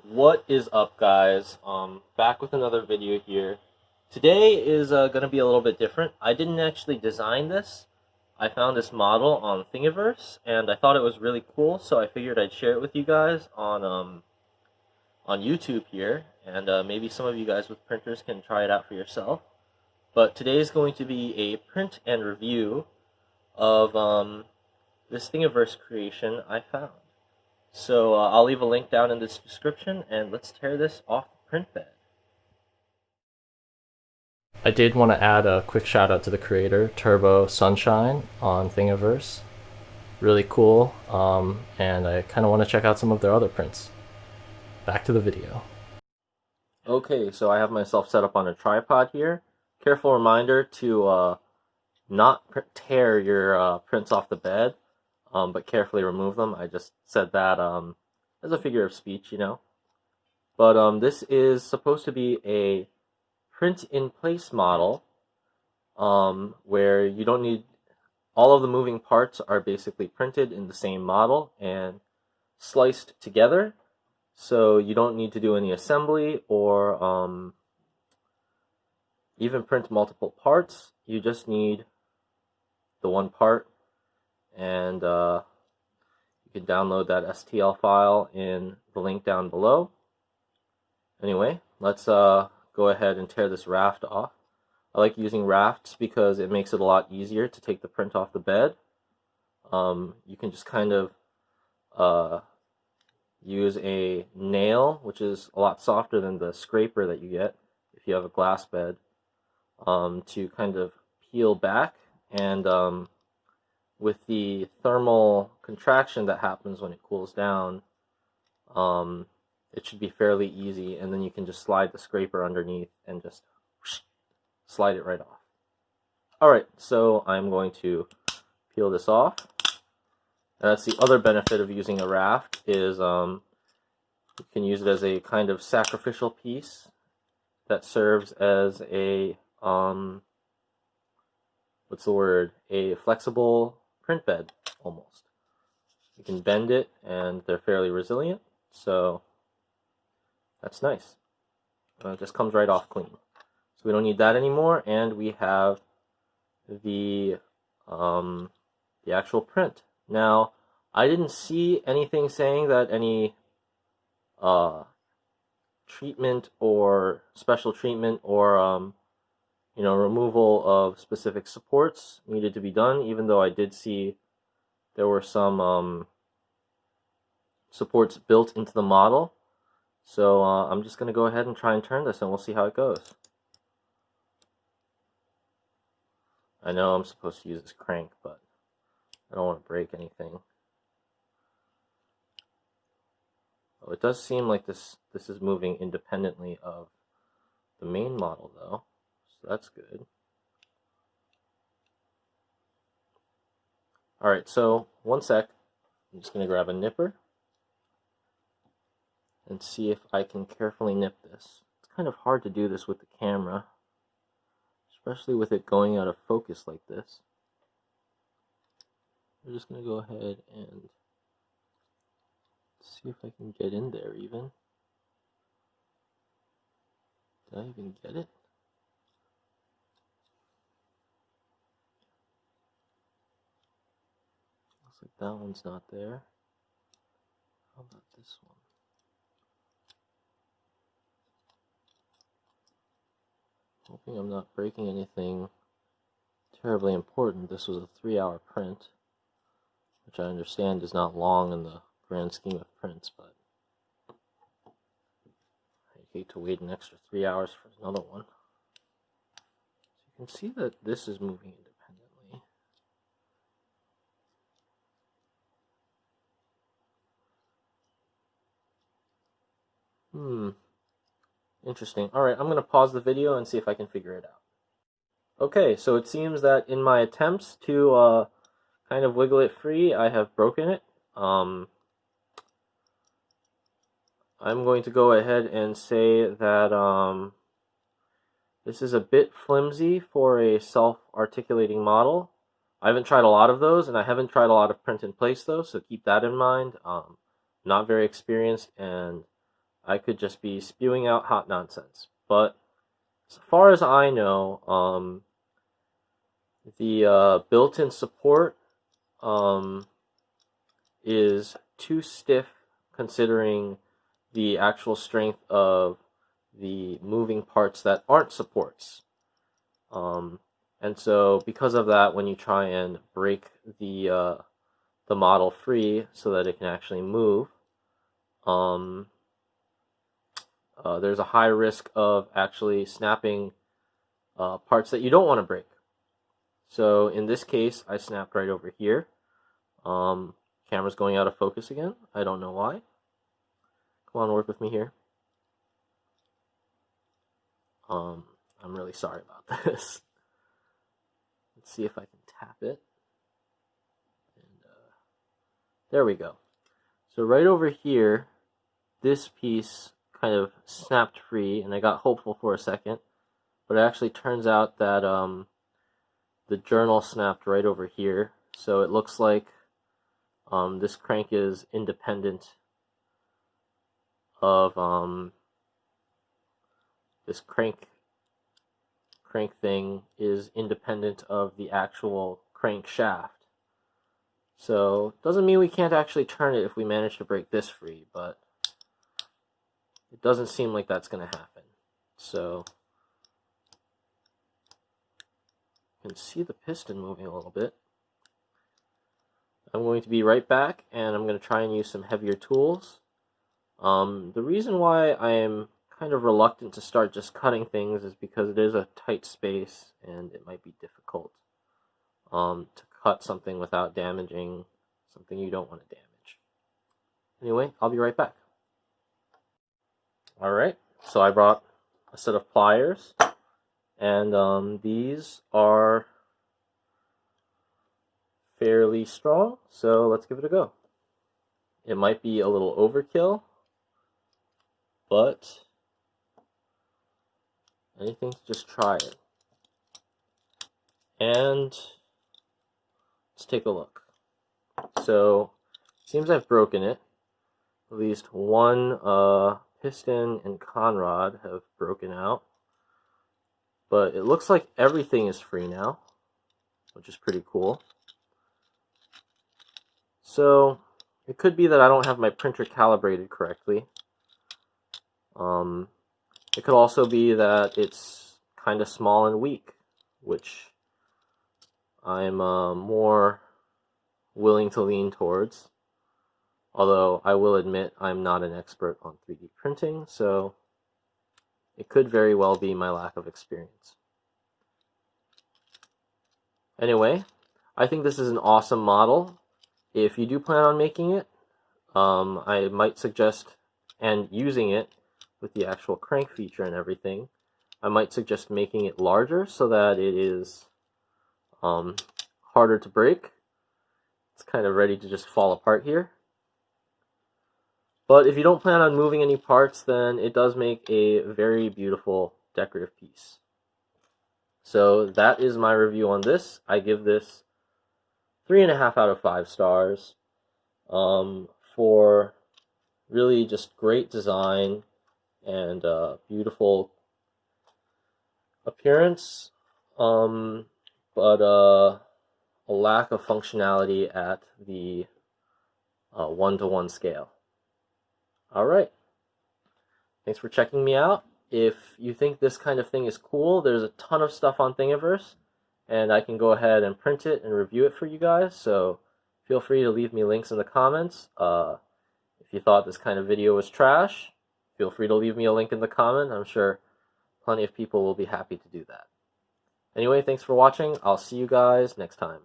What is up, guys? Back with another video here. Today is going to be a little bit different. I didn't actually design this. I found this model on Thingiverse, and I thought it was really cool, so I figured I'd share it with you guys on YouTube here, and maybe some of you guys with printers can try it out for yourself. But today is going to be a print and review of this Thingiverse creation I found. So I'll leave a link down in this description, and let's tear this off the print bed. I did want to add a quick shout out to the creator, Turbo Sunshine, on Thingiverse. Really cool, and I kind of want to check out some of their other prints. Back to the video. Okay, so I have myself set up on a tripod here. Careful reminder to not tear your prints off the bed. But carefully remove them. I just said that as a figure of speech, you know. But this is supposed to be a print-in-place model where you don't need... all of the moving parts are basically printed in the same model and sliced together, so you don't need to do any assembly or even print multiple parts. You just need the one part, and you can download that STL file in the link down below. Anyway, let's go ahead and tear this raft off. I like using rafts because it makes it a lot easier to take the print off the bed. You can just kind of use a nail, which is a lot softer than the scraper that you get if you have a glass bed, to kind of peel back, and with the thermal contraction that happens when it cools down, it should be fairly easy, and then you can just slide the scraper underneath and just slide it right off. Alright, so I'm going to peel this off. And that's the other benefit of using a raft, is you can use it as a kind of sacrificial piece that serves as a, a flexible print bed, almost. You can bend it, and they're fairly resilient, so that's nice. It just comes right off clean. So we don't need that anymore, and we have the actual print. Now, I didn't see anything saying that any treatment or special treatment or removal of specific supports needed to be done, even though I did see there were some supports built into the model. So I'm just going to go ahead and try and turn this, and we'll see how it goes. I know I'm supposed to use this crank, but I don't want to break anything. Oh, it does seem like this is moving independently of the main model, though, so that's good. Alright, so one sec. I'm just going to grab a nipper and see if I can carefully nip this. It's kind of hard to do this with the camera, especially with it going out of focus like this. I'm just going to go ahead and see if I can get in there even. Did I even get it? Looks like that one's not there. How about this one? Hoping I'm not breaking anything terribly important. This was a 3-hour print, which I understand is not long in the grand scheme of prints, but I hate to wait an extra 3 hours for another one. So you can see that this is moving independently. Interesting. Alright, I'm going to pause the video and see if I can figure it out. Okay, so it seems that in my attempts to kind of wiggle it free, I have broken it. I'm going to go ahead and say that this is a bit flimsy for a self-articulating model. I haven't tried a lot of those, and I haven't tried a lot of print-in-place, though, so keep that in mind. Not very experienced, and I could just be spewing out hot nonsense. But as far as I know, the built-in support is too stiff considering the actual strength of the moving parts that aren't supports. And so because of that, when you try and break the model free so that it can actually move, there's a high risk of actually snapping parts that you don't want to break. So in this case, I snapped right over here. Camera's going out of focus again. I don't know why. Come on, work with me here. I'm really sorry about this. Let's see if I can tap it. And there we go. So right over here, this piece kind of snapped free, and I got hopeful for a second, but it actually turns out that the journal snapped right over here. So it looks like this crank is independent of this crank thing is independent of the actual crank shaft. So doesn't mean we can't actually turn it if we manage to break this free, but it doesn't seem like that's going to happen. So you can see the piston moving a little bit. I'm going to be right back, and I'm going to try and use some heavier tools. The reason why I am kind of reluctant to start just cutting things is because it is a tight space and it might be difficult to cut something without damaging something you don't want to damage. Anyway, I'll be right back. Alright, so I brought a set of pliers, and these are fairly strong, so let's give it a go. It might be a little overkill, but anything to just try it. And let's take a look. So it seems I've broken it. At least one piston and conrod have broken out, but it looks like everything is free now, which is pretty cool. So it could be that I don't have my printer calibrated correctly. It could also be that it's kind of small and weak, which I'm more willing to lean towards. Although I will admit I'm not an expert on 3D printing, so it could very well be my lack of experience. Anyway, I think this is an awesome model. If you do plan on making it, I might suggest, and using it with the actual crank feature and everything, I might suggest making it larger so that it is harder to break. It's kind of ready to just fall apart here. But if you don't plan on moving any parts, then it does make a very beautiful decorative piece. So that is my review on this. I give this 3.5 out of 5 stars for really just great design and beautiful appearance, but a lack of functionality at the 1-to-1 scale. Alright, thanks for checking me out. If you think this kind of thing is cool, there's a ton of stuff on Thingiverse, and I can go ahead and print it and review it for you guys, so feel free to leave me links in the comments. If you thought this kind of video was trash, feel free to leave me a link in the comment. I'm sure plenty of people will be happy to do that. Anyway, thanks for watching. I'll see you guys next time.